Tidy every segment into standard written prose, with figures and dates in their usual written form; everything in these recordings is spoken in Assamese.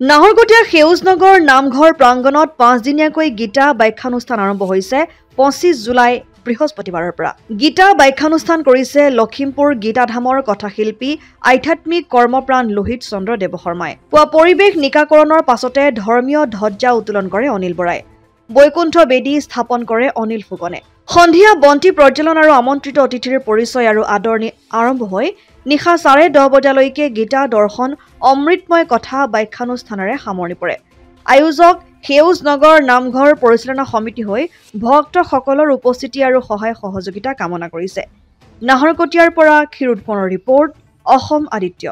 নাহৰকটীয়াৰ সেউজনগৰ নামঘৰ প্ৰাংগণত 5 দিনীয়াকৈ গীতা ব্যাখ্যানুষ্ঠান আৰম্ভ হৈছে 25 জুলাই বৃহস্পতিবাৰৰ পৰা। গীতা ব্যাখ্যানুষ্ঠান কৰিছে লখিমপুৰ গীতাধামৰ কথাশিল্পী আধ্যাত্মিক কৰ্মপ্ৰাণ লোহিত চন্দ্ৰ দেৱশৰ্মাই। পুৱা পৰিৱেশ নিকাকৰণৰ পাছতে ধৰ্মীয় ধ্বজা উত্তোলন কৰে অনিল বৰাই। বৈকুণ্ঠ বেদী স্থাপন কৰে অনিল ফুকনে। সন্ধিয়া বন্তি প্ৰজ্বলন আৰু আমন্ত্ৰিত অতিথিৰ পৰিচয় আৰু আদৰণি আৰম্ভ হৈ নিশা 10:30 বজালৈকে গীতা দৰ্শন অমৃতময় কথা ব্যাখ্যানুষ্ঠানেৰে সামৰণি পৰে। আয়োজক সেউজনগৰ নামঘৰ পৰিচালনা সমিতি হৈ ভক্তসকলৰ উপস্থিতি আৰু সহায় সহযোগিতা কামনা কৰিছে। নাহৰকটীয়াৰ পৰা ক্ষীৰোদপুৰৰ ৰিপৰ্ট, অসম আদিত্য।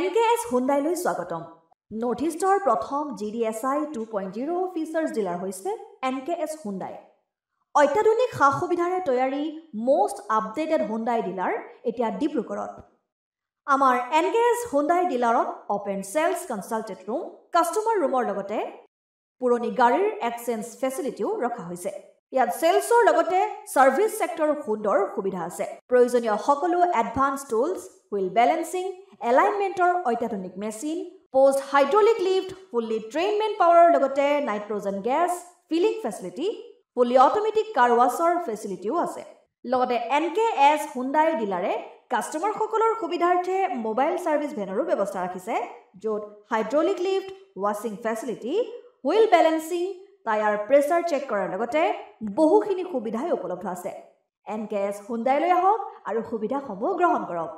NKS হুণ্ডাইলৈ স্বাগতম। নৰ্থ ইষ্টৰ প্ৰথম GDSI 2.0 ফিচাৰ্ছ ডিলাৰ হৈছে NKS হুণ্ডাই। অত্যাধুনিক সা সুবিধাৰে তৈয়াৰী মষ্ট আপডেটেড হুণ্ডাই ডিলাৰ এতিয়া ডিব্ৰুগড়ত। আমাৰ NKS হুণ্ডাই ডিলাৰত open sales consulted room, customer ৰুমৰ লগতে পুৰণি গাড়ীৰ এক্সচেঞ্জ ফেচিলিটিও ৰখা হৈছে। ইয়াত চেলছৰ লগতে ছাৰ্ভিচ ছেক্টৰৰ সুন্দৰ সুবিধা আছে। প্ৰয়োজনীয় সকলো এডভান্স টুলছ, হুইল বেলেন্সিং, এলাইনমেণ্টৰ অত্যাধুনিক machine, post hydraulic lift, fully train men পাৱাৰৰ লগতে nitrogen gas filling facility, fully automatic car ৱাছৰ ফেচিলিটিও আছে। লগতে NKS হুণ্ডাই ডিলাৰে কাষ্টমাৰসকলৰ সুবিধাৰ্থে মোবাইল ছাৰ্ভিচ ভেনৰো ব্যৱস্থা ৰাখিছে, য'ত হাইড্ৰলিক লিফ্ট, ৱাছিং facility, wheel balancing, tyre pressure check কৰাৰ লগতে বহুখিনি সুবিধাই উপলব্ধ আছে। NKS হুণ্ডাইলৈ আহক আৰু সুবিধাসমূহ গ্ৰহণ কৰক।